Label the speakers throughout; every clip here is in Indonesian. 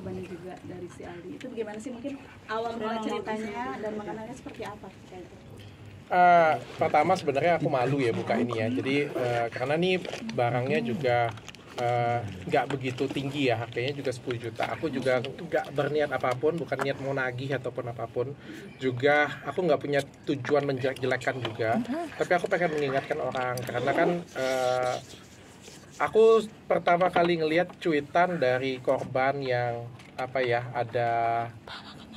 Speaker 1: korbannya juga dari si Aldi. Itu bagaimana sih, mungkin awal mula ceritanya dan makanannya seperti apa kayak itu?
Speaker 2: Pertama sebenarnya aku malu ya buka ini ya. Jadi karena nih barangnya juga nggak begitu tinggi ya, harganya juga 10 juta. Aku juga nggak berniat apapun, bukan niat mau nagih ataupun apapun. Juga aku nggak punya tujuan menjelek-jelekan juga. Tapi aku pengen mengingatkan orang karena kan aku pertama kali ngelihat cuitan dari korban yang apa ya, ada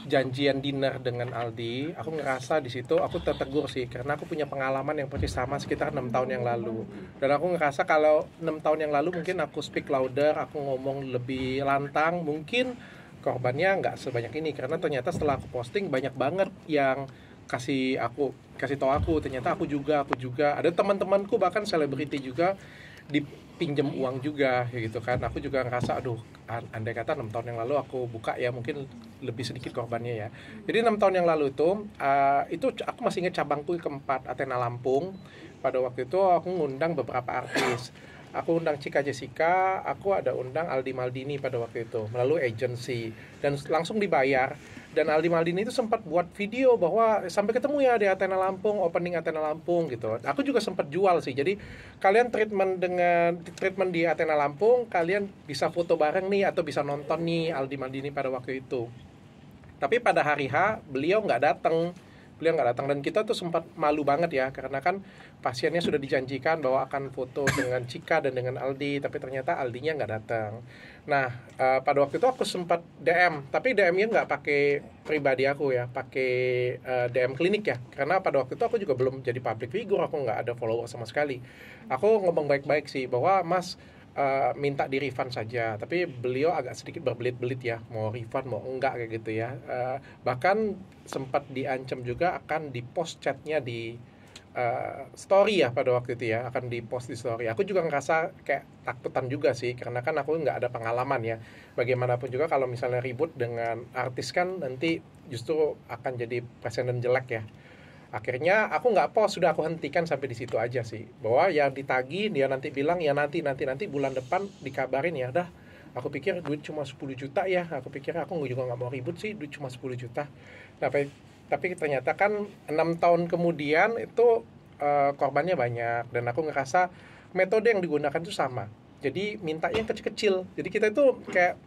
Speaker 2: janjian dinner dengan Aldi. Aku ngerasa di situ aku tertegur sih karena aku punya pengalaman yang persis sama sekitar 6 tahun yang lalu. Dan aku ngerasa kalau 6 tahun yang lalu mungkin aku speak louder, aku ngomong lebih lantang, mungkin korbannya nggak sebanyak ini. Karena ternyata setelah aku posting banyak banget yang kasih tahu aku, ternyata aku juga ada teman-temanku bahkan selebriti juga dipinjam uang juga gitu kan. Aku juga ngerasa aduh, andai kata 6 tahun yang lalu aku buka ya mungkin lebih sedikit korbannya ya. Jadi 6 tahun yang lalu itu aku masih ingat cabangku keempat Athena Lampung. Pada waktu itu aku ngundang beberapa artis. Aku undang Cika Jessica, aku ada undang Aldi Maldini pada waktu itu melalui agency dan langsung dibayar. Dan Aldi Maldini itu sempat buat video bahwa sampai ketemu ya di Athena Lampung, opening Athena Lampung gitu. Aku juga sempat jual sih. Jadi kalian treatment di Athena Lampung, kalian bisa foto bareng nih atau bisa nonton nih Aldi Maldini pada waktu itu. Tapi pada hari H beliau nggak datang dan kita tuh sempat malu banget ya karena kan pasiennya sudah dijanjikan bahwa akan foto dengan Cika dan dengan Aldi, tapi ternyata Aldinya nggak datang. Nah pada waktu itu aku sempat DM, tapi DM-nya nggak pakai pribadi aku ya, pakai DM klinik ya, karena pada waktu itu aku juga belum jadi public figure, aku nggak ada follower sama sekali. Aku ngomong baik-baik sih bahwa Mas minta di refund saja, tapi beliau agak sedikit berbelit-belit ya, mau refund mau enggak kayak gitu ya. Bahkan sempat diancam juga akan di-post chatnya di story ya pada waktu itu ya, akan di-post di story. Aku juga ngerasa kayak takutan juga sih, karena kan aku nggak ada pengalaman ya. Bagaimanapun juga kalau misalnya ribut dengan artis kan nanti justru akan jadi presiden jelek ya. Akhirnya aku nggak post, sudah aku hentikan sampai di situ aja sih. Bahwa yang ditagih dia nanti bilang ya nanti bulan depan dikabarin ya. Dah, aku pikir duit cuma 10 juta ya. Aku pikir aku juga nggak mau ribut sih, duit cuma 10 juta. Tapi ternyata kan 6 tahun kemudian itu korbannya banyak dan aku ngerasa metode yang digunakan itu sama. Jadi minta yang kecil-kecil. Jadi kita itu kayak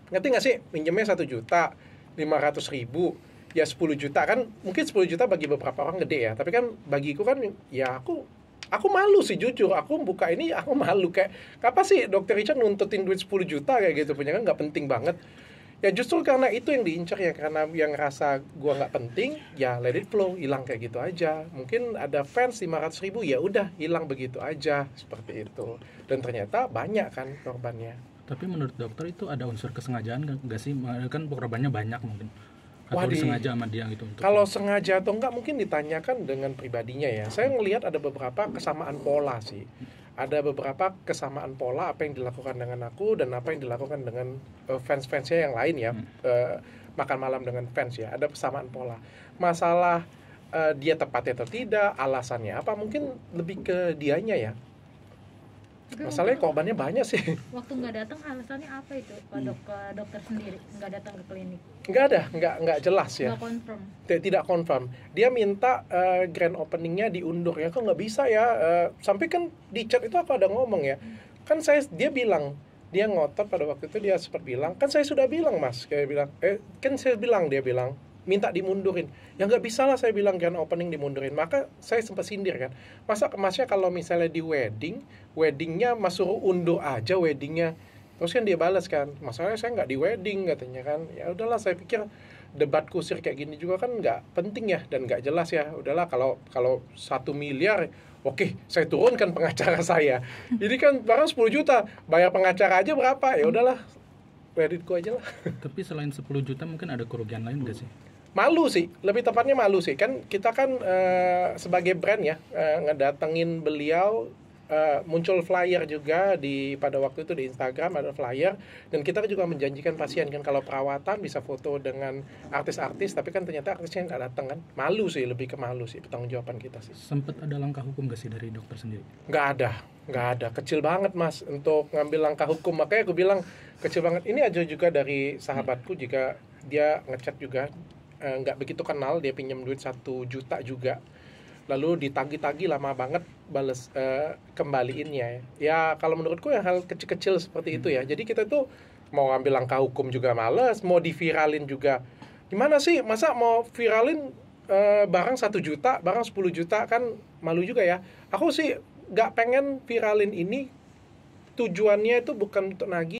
Speaker 2: ngerti nggak sih, minjemnya 1 juta 500.000 ya 10 juta kan, mungkin 10 juta bagi beberapa orang gede ya, tapi kan bagiku kan ya aku malu sih jujur, aku buka ini aku malu kayak apa sih Dr. Richard nuntutin duit 10 juta kayak gitu, punya kan nggak penting banget ya, justru karena itu yang diincar ya, karena yang rasa gua nggak penting ya let it flow, hilang kayak gitu aja. Mungkin ada fans 500.000 ya udah hilang begitu aja, seperti itu. Dan ternyata banyak kan korbannya.
Speaker 3: Tapi menurut dokter itu ada unsur kesengajaan nggak sih? Kan korbannya banyak mungkin. Atau
Speaker 2: Wah,
Speaker 3: disengaja sama dia gitu untuk.
Speaker 2: Kalau sengaja atau enggak mungkin ditanyakan dengan pribadinya ya. Saya ngelihat ada beberapa kesamaan pola sih. Ada beberapa kesamaan pola apa yang dilakukan dengan aku dan apa yang dilakukan dengan fans-fansnya yang lain ya. Makan malam dengan fans ya. Ada kesamaan pola. Masalah dia tepat atau tidak, alasannya apa, mungkin lebih ke dianya ya. Masalahnya korbannya banyak sih.
Speaker 4: Waktu nggak datang alasannya apa itu Pak dokter sendiri nggak datang ke klinik?
Speaker 2: Nggak jelas ya.
Speaker 4: Nggak confirm.
Speaker 2: Tidak confirm. Dia minta grand openingnya diundur ya, kok nggak bisa ya. Sampai kan di chat itu aku ada ngomong ya. Kan dia bilang, dia ngotot pada waktu itu, dia sempat bilang, kan saya sudah bilang Mas, kayak bilang, dia bilang minta dimundurin. Ya nggak bisa lah, saya bilang grand opening dimundurin. Maka saya sempat sindir kan. Masnya kalau misalnya di weddingnya Mas suruh undur aja weddingnya. Terus kan dia balas kan, masalahnya saya nggak di wedding katanya kan. Ya udahlah, saya pikir debat kusir kayak gini juga kan nggak penting ya dan nggak jelas ya. Udahlah, kalau 1 miliar, oke, saya turunkan pengacara saya. Jadi kan barang 10 juta, bayar pengacara aja berapa? Ya udahlah, kreditku aja lah.
Speaker 3: Tapi selain 10 juta mungkin ada kerugian lain nggak sih?
Speaker 2: Malu sih, lebih tepatnya malu sih. Kan kita kan sebagai brand ya, ngedatengin beliau muncul flyer juga pada waktu itu di Instagram ada flyer, dan kita juga menjanjikan pasien kan kalau perawatan bisa foto dengan artis-artis, tapi kan ternyata artisnya nggak datang kan. Malu sih, lebih ke malu sih pertanggungjawaban kita sih.
Speaker 3: Sempet ada langkah hukum gak sih dari dokter sendiri?
Speaker 2: Nggak ada, kecil banget Mas untuk ngambil langkah hukum. Makanya aku bilang kecil banget. Ini aja juga dari sahabatku juga, dia ngechat juga, nggak begitu kenal, dia pinjam duit 1 juta juga, lalu ditagi-tagi lama banget bales kembaliinnya. Ya kalau menurutku yang hal kecil-kecil seperti itu ya. Jadi kita tuh mau ngambil langkah hukum juga males, mau diviralin juga gimana sih, masa mau viralin barang 1 juta, barang 10 juta kan malu juga ya. Aku sih nggak pengen viralin ini, tujuannya itu bukan untuk nagih.